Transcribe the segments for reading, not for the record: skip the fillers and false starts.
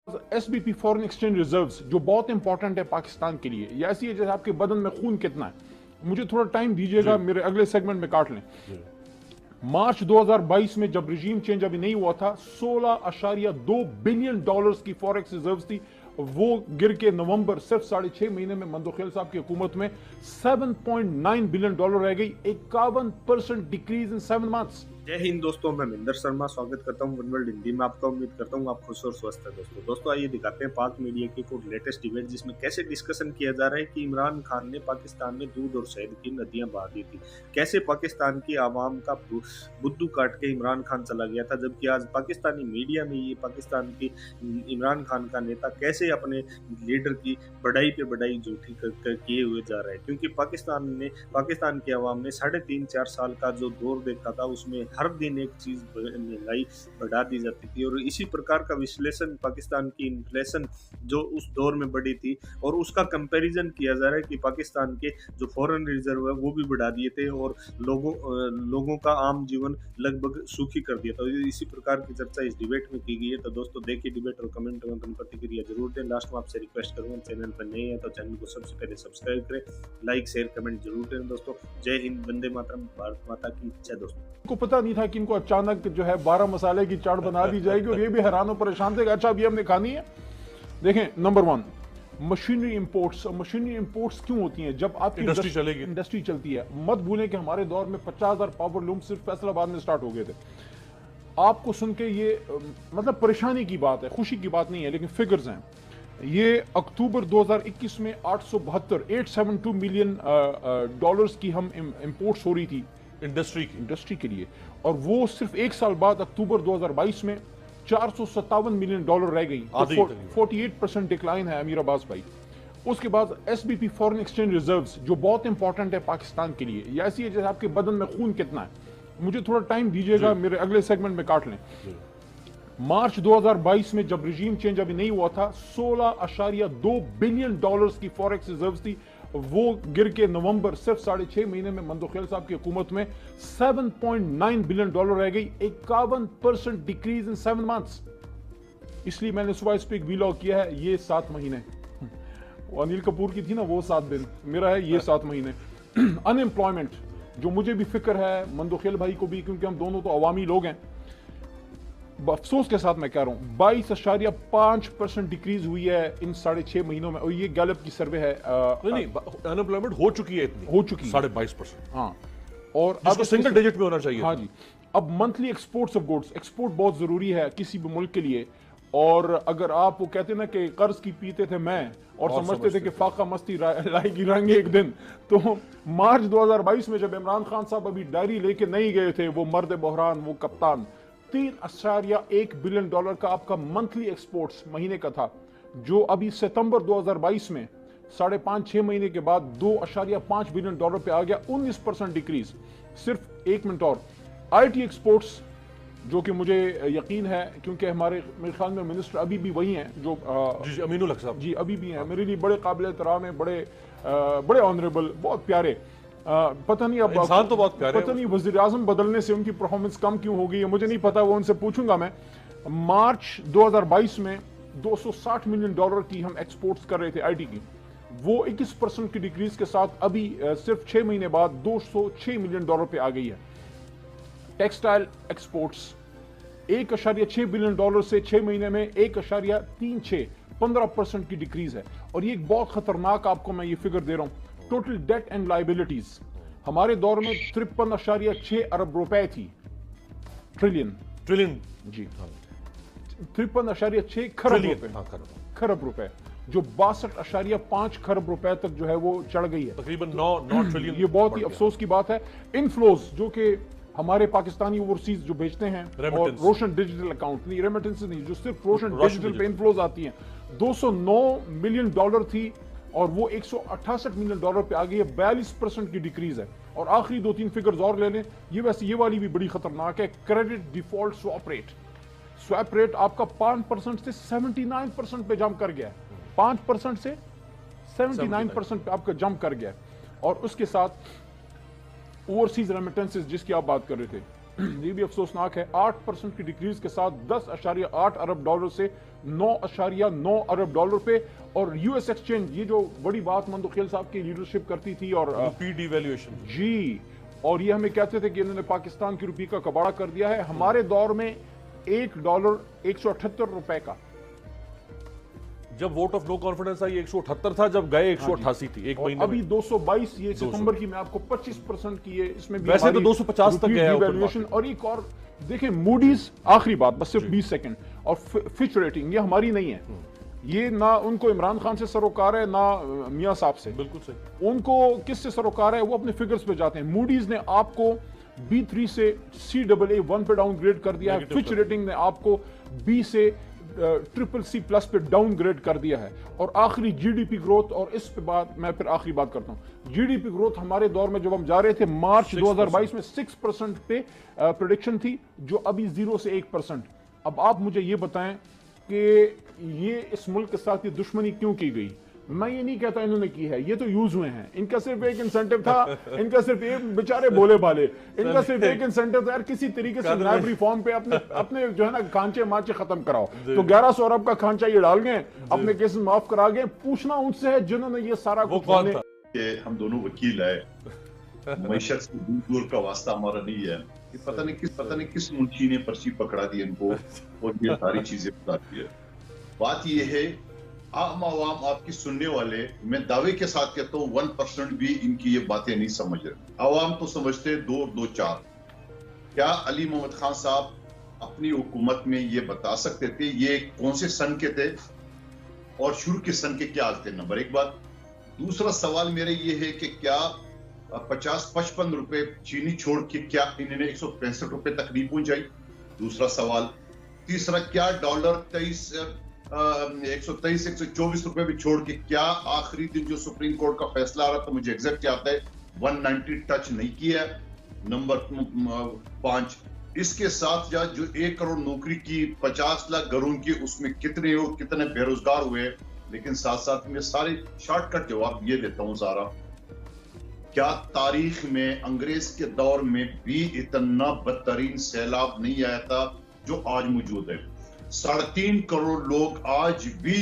SBP foreign exchange reserves जो बहुत important है पाकिस्तान के लिए, ये ऐसी है जैसे आपके बदन में खून कितना है। मुझे थोड़ा टाइम दीजिएगा, मेरे अगले सेगमेंट में काट लें। मार्च 2022 में जब रिजीम चेंज अभी नहीं हुआ था, 16.2 बिलियन डॉलर्स की फॉरेक्स रिजर्व्स थी। वो गिर के नवंबर सिर्फ 6.5 महीने में मंदोखेल साहब की हुकूमत में 7.9 बिलियन डॉलर रह गई, 51% डिक्रीज इन 7 मंथ्स। जय हिंद दोस्तों, मैं महेंद्र शर्मा स्वागत करता हूं वन वर्ल्ड हिंदी में आपका। उम्मीद करता हूं आप खुश और स्वस्थ हैं। दोस्तों आइए दिखाते हैं पाक मीडिया की कुछ लेटेस्ट डिबेट, जिसमें कैसे डिस्कशन किया जा रहा है कि इमरान खान ने पाकिस्तान में दूध और शहद की नदियां बहा दी थी, कैसे पाकिस्तान की आवाम का बुद्धू काट के इमरान खान चला गया था, जबकि आज पाकिस्तानी मीडिया में ये पाकिस्तान की इमरान खान का नेता कैसे अपने लीडर की बढ़ाई पे बढ़ाई झूठी किए हुए जा रहा है। क्योंकि पाकिस्तान की आवाम ने 3.5-4 साल का जो दौर देखा था, उसमें हर दिन एक चीज महंगाई बढ़ा दी जाती थी, और इसी प्रकार का विश्लेषण पाकिस्तान की इन्फ्लेशन जो उस दौर में बढ़ी थी, और उसका कंपैरिजन किया जा रहा है कि पाकिस्तान के जो फॉरेन रिजर्व है वो भी बढ़ा दिए थे, और लोगों का आम जीवन लगभग सुखी कर दिया था। इसी प्रकार की चर्चा इस डिबेट में की गई है। तो दोस्तों देखिए डिबेट और कमेंट में अपनी प्रतिक्रिया जरूर दें। लास्ट में आपसे रिक्वेस्ट करूंगा, चैनल पर नए हैं तो चैनल को सबसे पहले सब्सक्राइब करें, लाइक शेयर कमेंट जरूर करें। दोस्तों जय हिंद, वंदे मातरम, भारत माता की जय। दोस्तों को पता नहीं था कि इनको अचानक जो है 12 मसाले की चाट बना दी जाएगी, और ये भी हैरान और परेशान थे कि अच्छा अभी हमने खानी है। देखें, नंबर 1 मशीनरी इंपोर्ट्स क्यों होती हैं जब आपकी इंडस्ट्री चलती है। मत भूलें कि हमारे दौर में 50,000 पावर लूम सिर्फ फैसलाबाद में स्टार्ट हो गए थे। आपको सुन के ये मतलब परेशानी की बात है, खुशी की बात नहीं है, लेकिन फिगर्स हैं। ये अक्टूबर 2021 में 872 मिलियन डॉलर्स की हम इंपोर्ट्स हो रही थी इंडस्ट्री के लिए, और वो सिर्फ एक साल बाद अक्टूबर 2022 में 457 मिलियन डॉलर रह गई। तो 48% डिक्लाइन है अमीर अब्बास भाई। उसके बाद SBP फॉरेन एक्सचेंज रिजर्व्स जो बहुत इंपॉर्टेंट है पाकिस्तान के लिए, ये ऐसी है जैसे आपके बदन में खून कितना है। मुझे थोड़ा टाइम दीजिएगा, मेरे अगले सेगमेंट में काट लें। मार्च 2022 में जब रिजीम चेंज अभी नहीं हुआ था, 16.2 बिलियन डॉलर्स की फॉरेक्स रिजर्व्स थी। वो गिर के नवंबर सिर्फ 6.5 महीने में मंदोखेल साहब की हुकूमत में 7.9 बिलियन डॉलर रह गई, 51% डिक्रीज इन 7 मंथ्स। इसलिए मैंने सुबह इस पर एक वीलॉग किया है। ये 7 महीने, वो अनिल कपूर की थी ना, वो 7 दिन, मेरा है ये 7 महीने। अनएम्प्लॉयमेंट जो मुझे भी फिक्र है, मंदोखेल भाई को भी, क्योंकि हम दोनों तो अवामी लोग हैं। अफसोस के साथ मैं कह रहा हूं 22.5% डिक्रीज हुई है इन 6.5 महीनों में, और ये गैलप की सर्वे है। नहीं, अनएम्प्लॉयमेंट हो चुकी है, इतनी हो चुकी है 22.5%। हाँ, और अब सिंगल डिजिट में होना चाहिए। हाँ जी। अब monthly exports of goods, export बहुत जरूरी है किसी भी मुल्क के लिए। और अगर आप वो कहते ना कि कर्ज की पीते थे मैं और समझते थे कि फाका मस्ती लाएगी रंग एक दिन, तो मार्च 2022 में जब इमरान खान साहब अभी डायरी लेके नहीं गए थे, वो मर्द बहरान, वो कप्तान, 3.1 बिलियन डॉलर का आपका मंथली एक्सपोर्ट्स महीने का था, जो अभी सितंबर 2022 में 5.5-6 महीने के बाद 2.5 बिलियन डॉलर पे आ गया, 19% डिक्रीज। सिर्फ 1 मिनट और IT एक्सपोर्ट्स, जो कि मुझे यकीन है क्योंकि हमारे मेरे ख्याल में मिनिस्टर अभी भी वही हैं जो जी अमीनुल हक साहब जी अभी भी हैं, मेरे लिए बड़े काबिल एहतराम है, बड़े ऑनरेबल, बहुत प्यारे। पता नहीं अब इंसान तो बहुत प्यारे, पता नहीं वज़ीर आज़म बदलने से उनकी परफॉर्मेंस कम क्यों हो गई है, मुझे नहीं पता, वो उनसे पूछूंगा मैं। मार्च 2022 में 260 मिलियन डॉलर की हम एक्सपोर्ट्स कर रहे थे IT की, वो 21% की डिक्रीज के साथ अभी सिर्फ 6 महीने बाद 206 मिलियन डॉलर पे आ गई है। टेक्सटाइल एक्सपोर्ट्स 1.6 बिलियन डॉलर से 6 महीने में 1.36 15% की डिक्रीज है। और ये एक बहुत खतरनाक, आपको मैं ये फिगर दे रहा हूं, टोटल डेट एंड लाइबिलिटीज हमारे दौर में 53.6 अरब रुपए थी। ट्रिलियन जी, 53.6 खरब रुपए, जो 62.5 खरब रुपए तक जो है वो चढ़ गई है, तकरीबन 9 ट्रिलियन। ये बहुत ही अफसोस की बात है। इनफ्लोज जो कि हमारे पाकिस्तानी ओवरसीज जो भेजते हैं, और रोशन डिजिटल अकाउंट नहीं, रेमिटेंस नहीं, जो सिर्फ रोशन डिजिटल पे इनफ्लोज आती हैं, 209 मिलियन डॉलर थी और वो 168 मिलियन डॉलर पे आ गई है, 42% की डिक्रीज है। और आखिरी 2-3 फिगर्स और ले लें, ये वाली भी बड़ी खतरनाक है। क्रेडिट डिफॉल्ट स्वैप रेट आपका 5% से 79% पे जंप कर गया है, 5% से 79% पे आपका जंप कर गया है। और उसके साथ ओवरसीज रेमिटेंसेस जिसकी आप बात कर रहे थे, ये भी अफसोसनाक है, 8% की डिक्रीज के साथ 10.8 अरब डॉलर से 9.9 अरब डॉलर पे। और यूएस एक्सचेंज, ये जो बड़ी बात मंदोखेल साहब की लीडरशिप करती थी, और रुपी डिवैल्यूएशन जी, और ये हमें कहते थे कि इन्होंने पाकिस्तान की रुपये का कबाड़ा कर दिया है। हमारे दौर में $1 178 रुपए का, जब वोट ऑफ नो कॉन्फिडेंस आई 178 था, जब गए 188 थी एक महीने अभी में। 222, ये सितंबर की मैं आपको 25% की है, इसमें भी वैसे तो हमारी 250 तक गया है open डिवैल्यूएशन। और एक और देखें, मूडीज, आखिरी बात बस सिर्फ 20 सेकंड, और फिच रेटिंग ये हमारी नहीं है, ये ना उनको इमरान खान से सरोकार है ना मियां साहब से। बिल्कुल सही। उनको किससे सरोकार है, वो अपने फिगर्स पे जाते हैं। मूडीज ने आपको B3 से CAA1 पे डाउनग्रेड कर दिया है, Negative फिच कर रेटिंग ने आपको B से CCC+ पे डाउनग्रेड कर दिया है। और आखिरी GDP ग्रोथ, और इस पे बात मैं फिर आखिरी बात करता हूं, GDP ग्रोथ हमारे दौर में जब हम जा रहे थे मार्च 2022 में 6% पे प्रेडिक्शन थी, जो अभी 0 से 1%। अब आप मुझे ये बताएं कि ये इस मुल्क के साथ ये दुश्मनी क्यों की गई? मैं ये नहीं कहता इन्होंने की है, ये तो यूज हुए हैं, इनका सिर्फ एक इंसेंटिव था, इनका सिर्फ एक बेचारे बोले भाले, इनका सिर्फ एक इंसेंटिव था यार, किसी तरीके से नायब रिफॉर्म पे अपने जो है ना खांचे मांचे खत्म कराओ। तो 1100 अरब का खांचा ये डाल गए, अपने केस माफ करा गए। पूछना उनसे है जिन्होंने ये सारा वो कुछ कौन था? कि हम दोनों वकील है, मैशत से दूर दूर का वास्ता हमारा नहीं है। कि पता नहीं किस मुंशी ने पर्ची पकड़ा दी इनको और ये सारी चीजें बताती है। बात ये है, आम आवाम आपकी सुनने वाले, मैं दावे के साथ कहता हूँ 1% भी इनकी ये बातें नहीं समझ रहे। आवाम तो समझते 2 और 2 4। क्या अली मोहम्मद खान साहब अपनी हुकूमत में ये बता सकते थे ये कौन से सन के थे और शुरू के सन के क्या हाल थे? नंबर एक बात। दूसरा सवाल मेरा ये है कि क्या 50-55 रुपए चीनी छोड़ के क्या इन्होंने 165 रुपए तक नहीं पहुंचाई? दूसरा सवाल। तीसरा, क्या डॉलर 123-124 रुपए भी छोड़ के क्या आखिरी दिन जो सुप्रीम कोर्ट का फैसला आ रहा था, मुझे एग्जैक्ट याद है, 190 टच नहीं किया? नंबर 5, इसके साथ जो 1 करोड़ नौकरी की 50 लाख घरों की, उसमें कितने बेरोजगार हुए? लेकिन साथ साथ में सारे शॉर्टकट जवाब ये देता हूं सारा। क्या तारीख में अंग्रेज के दौर में भी इतना बदतरीन सैलाब नहीं आया था जो आज मौजूद है? 3.5 करोड़ लोग आज भी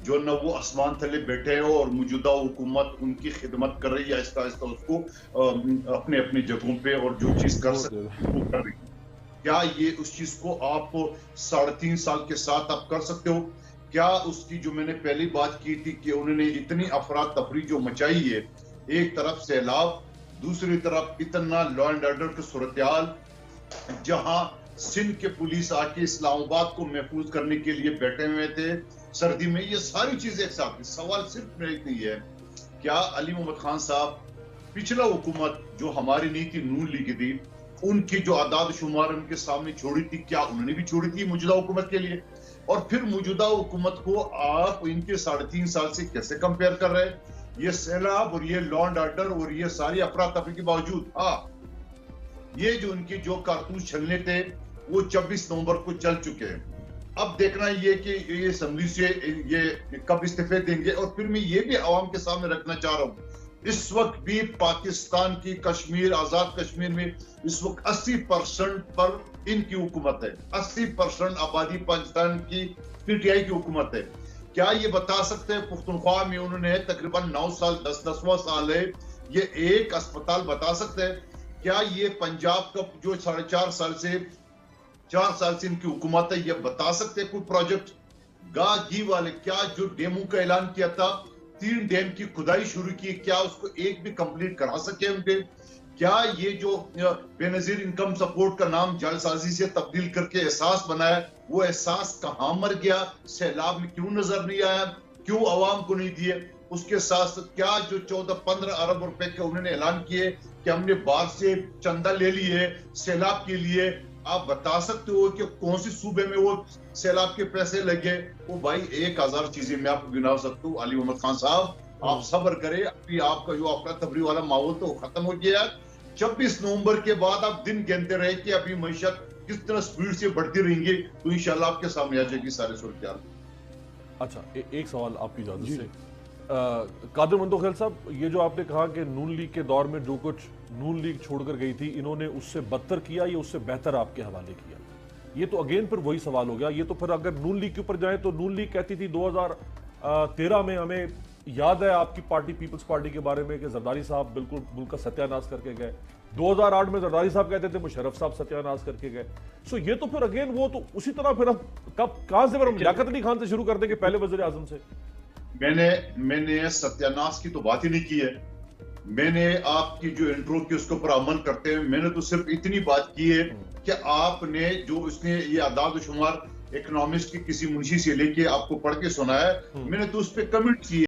जो न वो आसमान थले बैठे हैं और मौजूदा हुकूमत उनकी खिदमत कर रही है, आहिस्ता आहिस्ता उसको अपने अपने जगहों पे, और जो चीज कर सकते वो कर रही है। क्या ये उस चीज को आप 3.5 साल के साथ आप कर सकते हो? क्या उसकी जो मैंने पहली बात की थी कि उन्होंने इतनी अफरा तफरी जो मचाई है, एक तरफ सैलाब, दूसरी तरफ इतना लॉ एंड ऑर्डर की सूरत-ए-हाल, जहां सिंध के पुलिस आके इस्लामाबाद को महफूज करने के लिए बैठे हुए थे सर्दी में, ये सारी चीजें एक साथ। सवाल सिर्फ मेरा नहीं है, क्या अली मोहम्मद खान साहब पिछला हुकूमत जो हमारी नहीं थी, नून लीग थी, उनकी जो आदाद शुमार उनके सामने छोड़ी थी, क्या उन्होंने भी छोड़ी थी मौजूदा हुकूमत के लिए? और फिर मौजूदा हुकूमत को आप इनके 3.5 साल से कैसे कंपेयर कर रहे हैं? ये सैलाब और ये लॉ एंड ऑर्डर और ये सारी अफरा तफरी के बावजूद, ये जो उनके जो कारतूस छलने थे वो 26 नवंबर को चल चुके हैं। अब देखना ये कि ये असेंबली से ये कब इस्तीफे देंगे। और फिर मैं ये भी आवाम के सामने रखना चाह रहा हूँ, इस वक्त भी पाकिस्तान की कश्मीर, आजाद कश्मीर में इस वक्त 80% पर इनकी हुकूमत है। 80% आबादी पाकिस्तान की PTI की हुकूमत है। क्या ये बता सकते हैं पुख्तनख्वा में उन्होंने तकरीबन 9 साल, 10वां साल है, ये एक अस्पताल बता सकते हैं? क्या ये पंजाब का जो 4.5 साल से 4 साल से इनकी हुकूमत है, ये बता सकते हैं कोई प्रोजेक्ट? गाजी वाले क्या जो डेमो का ऐलान किया था, 3 डैम की खुदाई शुरू की, क्या उसको एक भी कंप्लीट करा सके उनके? क्या ये जो बेनजीर इनकम सपोर्ट का नाम जालसाजी से तब्दील करके एहसास बनाया, वो एहसास कहां मर गया? सैलाब में क्यों नजर नहीं आया? क्यों आवाम को नहीं दिए? उसके साथ क्या जो 14-15 अरब रुपए के उन्होंने ऐलान किए कि हमने बाहर से चंदा ले लिए सैलाब के लिए, आप बता सकते हो कि कौन सी सूबे में वो सैलाब के पैसे लगे? वो भाई 1000 चीजें मैं आपको गिना सकता हूँ। अली मोहम्मद खान साहब, आप सब्र करें, अभी आपका जो अफरा तफरी वाला माहौल तो खत्म हो गया। 26 नवंबर के बाद आप दिन गिनते रहे कि अभी मईशत किस तरह स्पीड से बढ़ती रहेंगी, तो इंशाल्लाह आपके सामने आ जाएगी सारे सूरत-ए-हाल। अच्छा, एक सवाल आपकी इजाजत से, कादिर मंदोखेल साहब, ये जो आपने कहा कि नून लीग के दौर में जो कुछ नून लीग छोड़कर गई थी, इन्होंने उससे बदतर किया या उससे बेहतर आपके हवाले किया? ये तो अगेन फिर वही सवाल हो गया। ये तो फिर अगर नून लीग के ऊपर जाए तो नून लीग कहती थी 2013 में, हमें याद है आपकी पार्टी पीपल्स पार्टी के बारे में कि जरदारी साहब बिल्कुल मुल्क का सत्यानाश करके गए। 2008 में जरदारी साहब कहते थे मुशर्रफ साहब सत्यानाश करके गए। सो ये तो फिर अगेन वो तो उसी तरह फिर हम कहां से फिर हम लियाकत अली खान से शुरू कर देंगे, पहले वजीर आजम से? मैंने सत्यानाश की तो बात ही नहीं की है। मैंने आपकी जो इंट्रो की उसके ऊपर अमल करते हैं, मैंने तो सिर्फ इतनी बात की है कि आपने जो उसने ये आदाद शुमार इकोनॉमिस्ट की किसी मुंशी से लेके आपको पढ़ के सुनाया है, मैंने तो उस पर कमेंट किए।